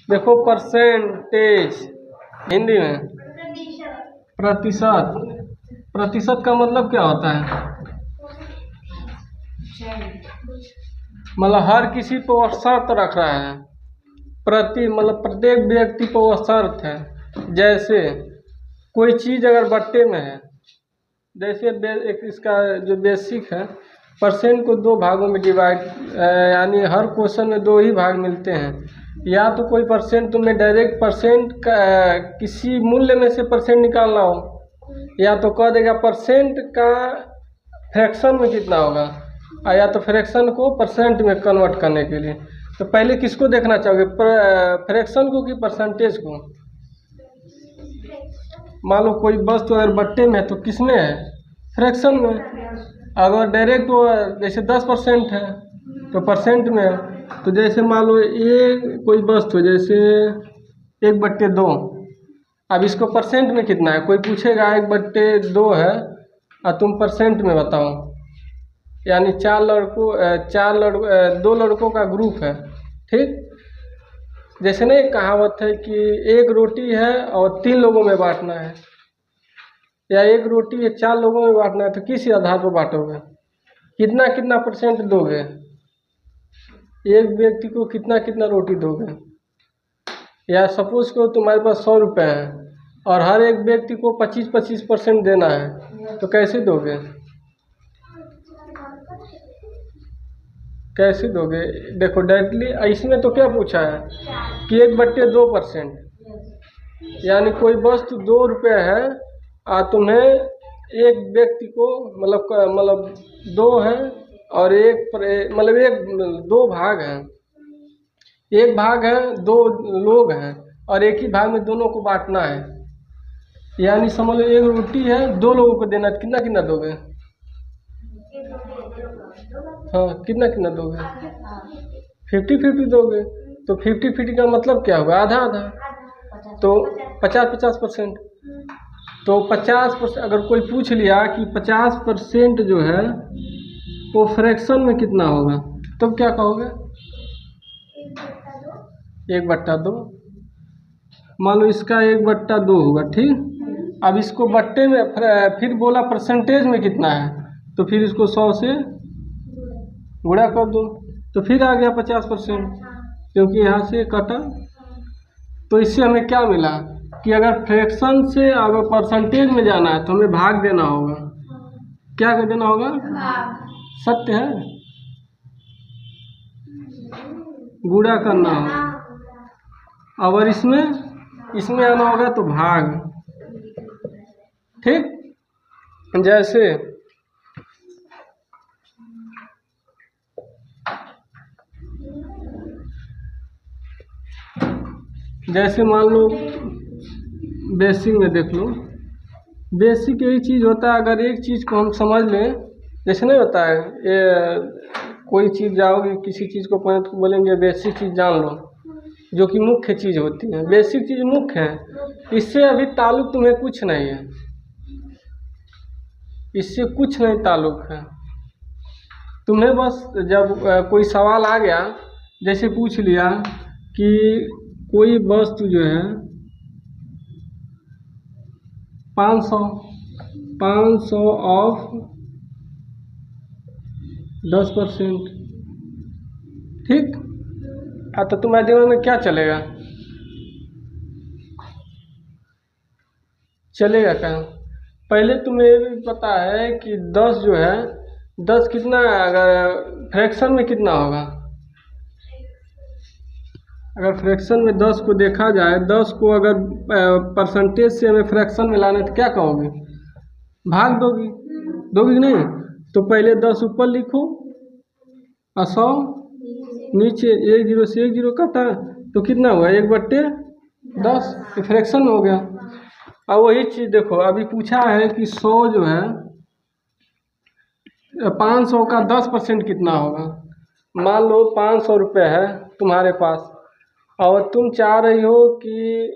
देखो परसेंटेज हिंदी में प्रतिशत। प्रतिशत का मतलब क्या होता है? मतलब हर किसी पर वो शर्त रख रहा है। प्रति मतलब प्रत्येक व्यक्ति पर वो शर्त है। जैसे कोई चीज़ अगर बट्टे में है, जैसे एक इसका जो बेसिक है, परसेंट को दो भागों में डिवाइड, यानी हर क्वेश्चन में दो ही भाग मिलते हैं। या तो कोई परसेंट तुम्हें डायरेक्ट परसेंट का किसी मूल्य में से परसेंट निकालना हो, या तो कह देगा परसेंट का फ्रैक्शन में कितना होगा, या तो फ्रैक्शन को परसेंट में कन्वर्ट करने के लिए। तो पहले किसको देखना चाहोगे, फ्रैक्शन को कि परसेंटेज को? मान लो कोई वस्तु अगर बट्टे में है तो किस में है? फ्रैक्शन में। अगर डायरेक्ट वो जैसे 10% है तो परसेंट में है। तो जैसे मान लो ये कोई वस्तु जैसे 1/2, अब इसको परसेंट में कितना है? कोई पूछेगा 1/2 है और तुम परसेंट में बताओ, यानी दो लड़कों का ग्रुप है, ठीक? जैसे ना एक कहावत है कि एक रोटी है और 3 लोगों में बांटना है, या एक रोटी है 4 लोगों में बांटना है, तो किस आधार पर बांटोगे? कितना कितना परसेंट दोगे? एक व्यक्ति को कितना कितना रोटी दोगे? या सपोज करो तुम्हारे पास 100 रुपये हैं और हर एक व्यक्ति को 25% देना है, तो कैसे दोगे? कैसे दोगे? देखो डायरेक्टली इसमें तो क्या पूछा है कि 1/2%, यानी कोई वस्तु 2 रुपये है और तुम्हें एक व्यक्ति को मतलब 2 है और दो भाग हैं, एक भाग है 2 लोग हैं और एक ही भाग में दोनों को बांटना है। यानी समझ लो एक रोटी है 2 लोगों को देना, कितना कितना दोगे? हाँ, कितना कितना दोगे? 50-50 दोगे। तो 50-50 का मतलब क्या होगा? आधा आधा। तो 50-50%। तो 50%, अगर कोई पूछ लिया कि 50% जो है वो फ्रैक्शन में कितना होगा, तब क्या कहोगे? 1/2। मान लो इसका 1/2 होगा, ठीक? अब इसको बट्टे में फिर बोला परसेंटेज में कितना है, तो फिर इसको 100 से गुणा कर दो, तो फिर आ गया 50%, क्योंकि यहाँ से कटा। तो इससे हमें क्या मिला कि अगर फ्रैक्शन से अगर परसेंटेज में जाना है तो हमें भाग देना होगा। क्या कर देना होगा? सत्य है, गुणा करना होगा। अगर इसमें आना होगा तो भाग, ठीक? जैसे मान लो बेसिक में देख लो, बेसिक यही चीज़ होता है। अगर एक चीज़ को हम समझ लें, जैसे नहीं होता है ये कोई चीज़ जाओगे किसी चीज़ को पढ़े तो बोलेंगे बेसिक चीज़ जान लो, जो कि मुख्य चीज़ होती है। बेसिक चीज़ मुख्य है, इससे अभी ताल्लुक तुम्हें कुछ नहीं है, इससे कुछ नहीं ताल्लुक है तुम्हें। बस जब कोई सवाल आ गया, जैसे पूछ लिया कि कोई वस्तु जो है 500 ऑफ 10%, ठीक? तो तुम्हारे दिमाग में क्या चलेगा? क्या पहले तुम्हें ये भी पता है कि 10 जो है, 10 कितना अगर फ्रैक्शन में कितना होगा? अगर फ्रैक्शन में 10 को देखा जाए, 10 को अगर परसेंटेज से हमें फ्रैक्शन में लाना है तो क्या कहोगे? भाग दोगी कि नहीं? तो पहले 10 ऊपर लिखो और 100 नीचे। 1 0 से 1 0 कटा तो कितना हुआ? 1/10, फ्रैक्शन हो गया। अब वही चीज़ देखो, अभी पूछा है कि 100 जो है 500 का 10% कितना होगा। मान लो 500 रुपये है तुम्हारे पास और तुम चाह रही हो कि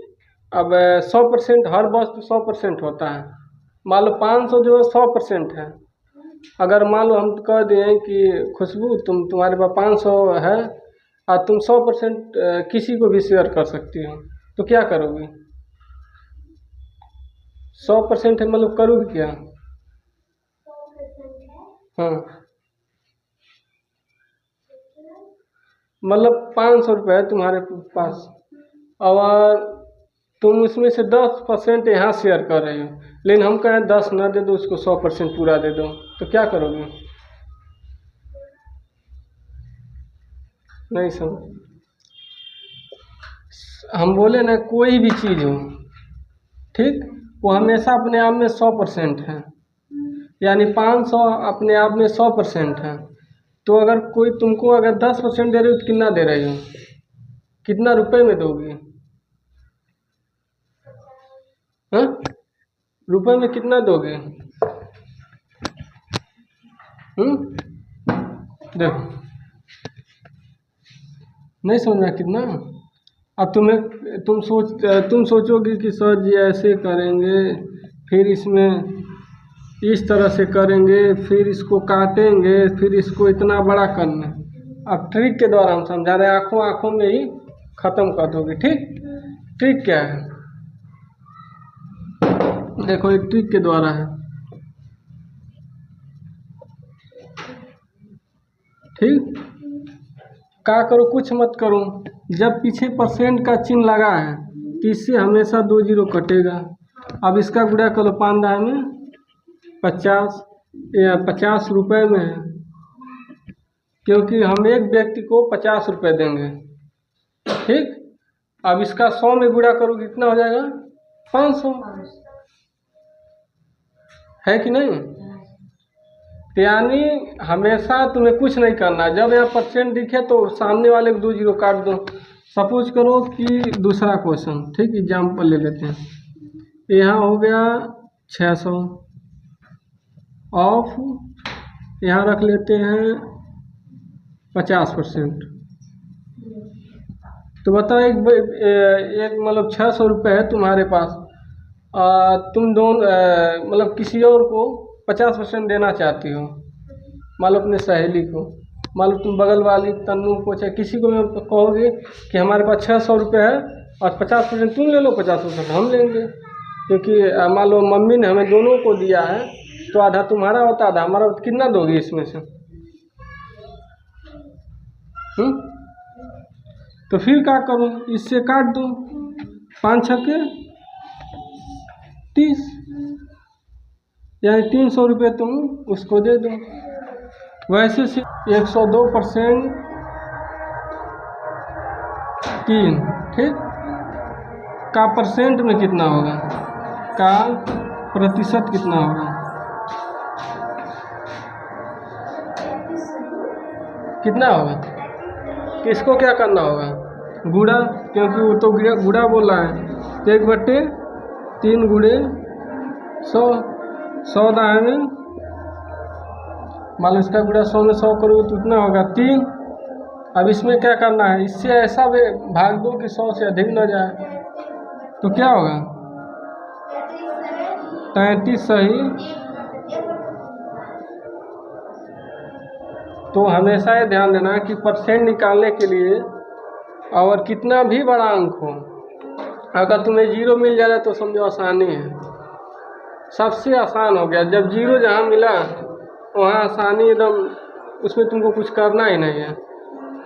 अब 100%, हर वस्तु 100% होता है। मान लो 500 जो है 100% है। अगर मान लो हम कह दें कि खुशबू तुम्हारे पास 500 है और तुम 100% किसी को भी शेयर कर सकती हो, तो क्या करोगी? 100% है मतलब करोगी क्या? हाँ, मतलब 500 रुपये है तुम्हारे पास, और तुम उसमें से 10% यहाँ शेयर कर रहे हो, लेकिन हम कहें 10 ना दे दो, उसको 100% पूरा दे दो, तो क्या करोगे? नहीं समझ? हम बोले ना कोई भी चीज़ हो, ठीक, वो हमेशा अपने आप में 100% है, यानी 500 अपने आप में 100% है। तो अगर कोई तुमको अगर 10% दे रही हो तो कितना दे रही हो, कितना रुपए में दोगी? हाँ, रुपए में कितना दोगे? देखो, नहीं समझ में कितना। अब तुम सोचोगे कि सर जी ऐसे करेंगे, फिर इसमें इस तरह से करेंगे, फिर इसको काटेंगे, फिर इसको इतना बड़ा करना। अब ट्रिक के द्वारा हम समझा रहे हैं, आँखों आँखों में ही ख़त्म कर दोगे। ठीक, ट्रिक क्या है? देखो, एक ट्रिक के द्वारा है। ठीक, क्या करो, कुछ मत करो, जब पीछे परसेंट का चिन्ह लगा है तो इससे हमेशा 2 जीरो कटेगा। अब इसका गुणा करो 5 में 50, या 50 रुपये में है, क्योंकि हम एक व्यक्ति को 50 रुपये देंगे। ठीक, अब इसका 100 में गुणा करो कितना हो जाएगा? 500, है कि नहीं? तो यानी हमेशा तुम्हें कुछ नहीं करना, जब यहाँ परसेंट दिखे तो सामने वाले को 2 जीरो काट दो। सपोज करो कि दूसरा क्वेश्चन, ठीक, एग्जाम्पल ले लेते हैं। यहाँ हो गया 600 ऑफ, यहाँ रख लेते हैं 50%। तो बताओ, एक मतलब 600 रुपये है तुम्हारे पास, तुम दोनों मतलब किसी और को 50% देना चाहती हो, मान लो अपने सहेली को, मान लो तुम बगल वाली तन्नू को, चाहे किसी को भी कहोगे कि हमारे पास 600 रुपये है और 50% तुम ले लो, 50% हम लेंगे, क्योंकि मान लो मम्मी ने हमें दोनों को दिया है, तो आधा तुम्हारा होता आधा हमारा होता, कितना दोगे इसमें से? तो फिर क्या करो, इससे काट दो, 5 छक्के 30, यानी 300 रुपये तुम उसको दे दो। वैसे से 102% 3, ठीक, का परसेंट में कितना होगा, का प्रतिशत कितना होगा, कितना होगा? किसको क्या करना होगा? गुणा, क्योंकि वो तो गुणा बोल रहा है, तो 1/3 गुणे 100, 100 दाएँ में, मान लो इसका गुणा 100 में 100 करोगे तो उतना होगा 3। अब इसमें क्या करना है, इससे ऐसा भाग दो कि 100 से अधिक न जाए, तो क्या होगा? 33 सही। तो हमेशा ये ध्यान देना कि परसेंट निकालने के लिए, और कितना भी बड़ा अंक हो, अगर तुम्हें जीरो मिल जा रहा है तो समझो आसानी है, सबसे आसान हो गया। जब जीरो जहाँ मिला वहाँ आसानी एकदम, उसमें तुमको कुछ करना ही नहीं है।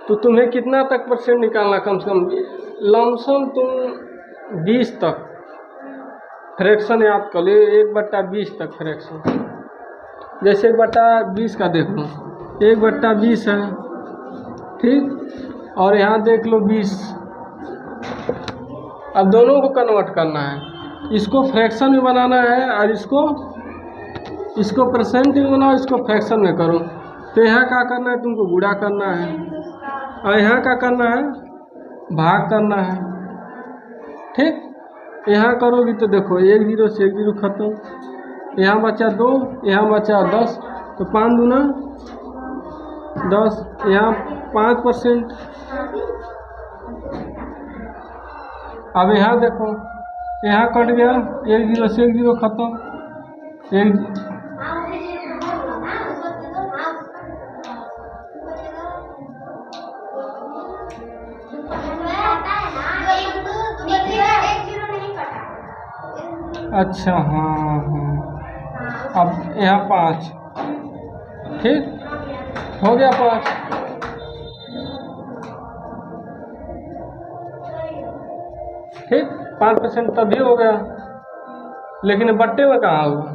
तो तुम्हें कितना तक परसेंट निकालना, कम से कम लमसम तुम 20 तक फ्रैक्शन याद कर लो, 1/20 तक फ्रैक्शन। जैसे 1/20 का देख लो, 1/20 है, ठीक, और यहाँ देख लो 20। अब दोनों को कन्वर्ट करना है, इसको फ्रैक्शन में बनाना है और इसको परसेंट में बनाओ, इसको फ्रैक्शन में करो। तो यहाँ क्या करना है, तुमको गुणा करना है, और यहाँ क्या करना है, भाग करना है। ठीक, यहाँ करोगी तो देखो 1 जीरो से 1 जीरो खत्म, यहाँ बचा 2, यहाँ बचा 10, तो 5 दूना 10, यहाँ 5%। अब यहाँ देखो, यहाँ कट गया, 1 जीरो से 1 जीरो खत्म, 1। अच्छा, हाँ हाँ। अब यहाँ 5, ठीक हो गया 5, ठीक 5% तभी हो गया, लेकिन बट्टे में कहाँ होगा?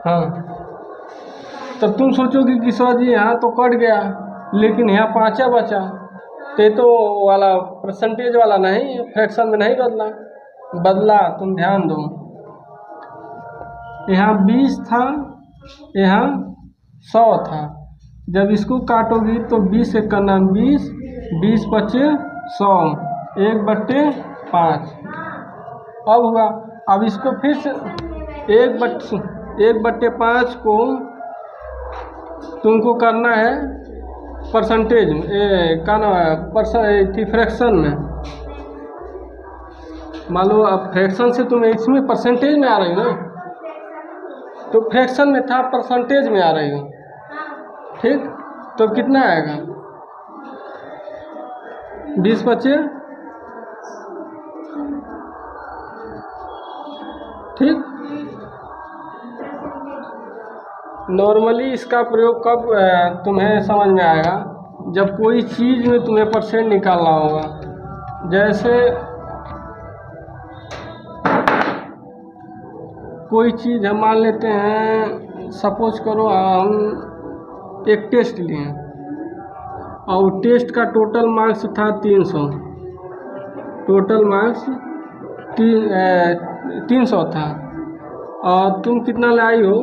हाँ, तब तुम सोचोगे कि सर जी यहाँ तो कट गया, लेकिन यहाँ 5 बचा, तो वाला परसेंटेज वाला नहीं, फ्रैक्शन में नहीं बदला। तुम ध्यान दो, यहाँ 20 था, यहाँ 100 था। जब इसको काटोगी तो 20 एक का नाम 20, 20 बचे 100, 1/5 अब हुआ। अब इसको फिर से 1/5 को तुमको करना है परसेंटेज में, क्या नाम है, फ्रैक्शन में। मान लो अब फ्रैक्शन से तुम इसमें परसेंटेज में आ रही हो ना, तो फ्रैक्शन में था परसेंटेज में आ रही हो, ठीक। तो कितना आएगा? 20 बचे, ठीक। नॉर्मली इसका प्रयोग कब तुम्हें समझ में आएगा? जब कोई चीज़ में तुम्हें परसेंट निकालना होगा। जैसे कोई चीज़ हम मान लेते हैं, सपोज करो हम एक टेस्ट लिए और टेस्ट का टोटल मार्क्स था 300, टोटल मार्क्स 300 था, और तुम कितना लाई हो?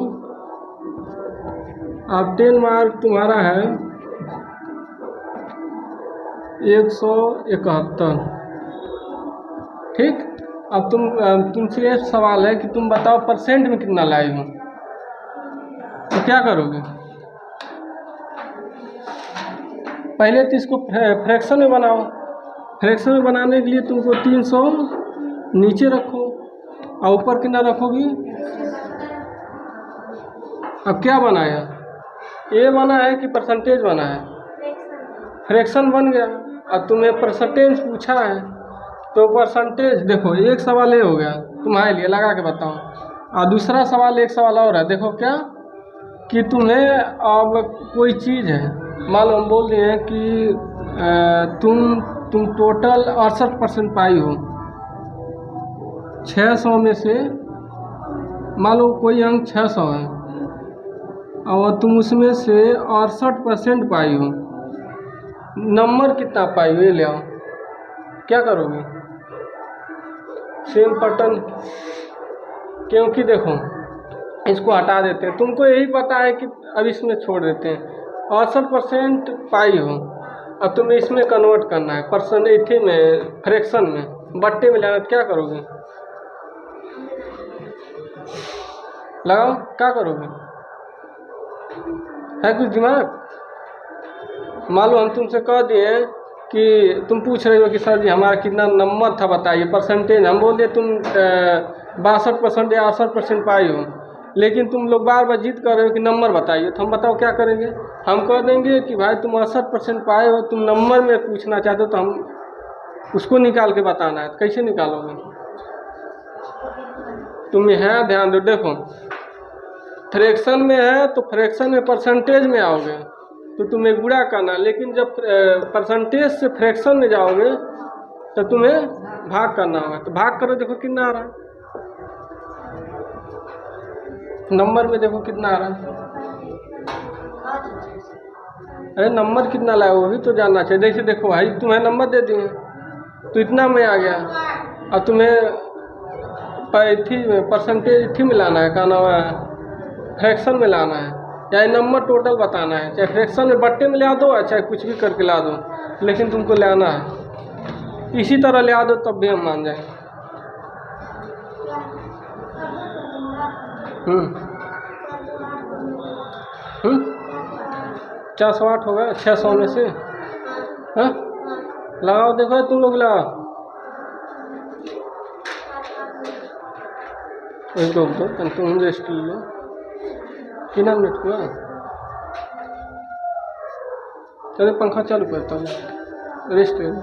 अब 10 मार्क तुम्हारा है 171, ठीक। अब तुमसे ये सवाल है कि तुम बताओ परसेंट में कितना लाई हो, तो क्या करोगे? पहले तो इसको फ्रैक्शन में बनाओ। फ्रैक्शन में बनाने के लिए तुमको 300 नीचे रखो और ऊपर कितना रखोगी? अब क्या बनाया? ये बना है कि परसेंटेज बना है? फ्रैक्शन बन गया। अब तुम्हें परसेंटेज पूछा है, तो परसेंटेज देखो, एक सवाल ये हो गया तुम्हारे लिए, लगा के बताओ। और दूसरा सवाल, एक सवाल और है, देखो क्या कि तुम्हें अब कोई चीज़ है, मान लो हम बोल रहे हैं कि तुम टोटल 68% पाई हो 600 में से। मान लो कोई अंक 600 है और तुम उसमें से 68% पाई हो, नंबर कितना पाई हो ये ले आओ। क्या करोगे? सेम पैटर्न, क्योंकि देखो इसको हटा देते हैं, तुमको यही पता है कि अब इसमें छोड़ देते हैं। 68% पाई हो, अब तुम्हें इसमें कन्वर्ट करना है परसेंटेज में, फ्रैक्शन में, बट्टे में लाना। क्या करोगे? लगाओ, क्या करोगे? है कुछ दिमाग? मान लो हम तुमसे कह दिए कि तुम पूछ रहे हो कि सर जी हमारा कितना नंबर था बताइए, परसेंटेज। हम बोल दिए तुम 62% या 68% पाई हो, लेकिन तुम लोग बार बार जिद कर रहे हो कि नंबर बताइए, तो हम बताओ क्या करेंगे? हम कह देंगे कि भाई तुम 68% पाए हो, तुम नंबर में पूछना चाहते हो, तो हम उसको निकाल के बताना है। तो कैसे निकालोगे? तुम यहाँ ध्यान दो, देखो फ्रैक्शन में है तो फ्रैक्शन में परसेंटेज में आओगे तो तुम्हें गुणा करना, लेकिन जब परसेंटेज से फ्रैक्शन में जाओगे तो तुम्हें भाग करना होगा। तो भाग करो, देखो कितना आ रहा है, नंबर में देखो कितना आ रहा है। अरे नंबर कितना लाया वो भी तो जानना चाहिए। जैसे देखो भाई तुम्हें नंबर दे दिए तो इतना में आ गया, और तुम्हें परसेंटेज थी मिलाना है, क्या नाम है, फ्रैक्शन में लाना है, या नंबर टोटल बताना है। चाहे फ्रैक्शन में बट्टे में ला दो, चाहे कुछ भी करके ला दो, लेकिन तुमको लाना है। इसी तरह ले दो तब भी हम मान जाएंगे। हम्म 408 होगा 600 में से। हाँ लगाओ, देखो तुम लोग लगाओ। दो तुम रेस्ट ले लो। कितना मिनट हुआ? चलो पंखा चालू करता हूँ, रेस्ट ले लो।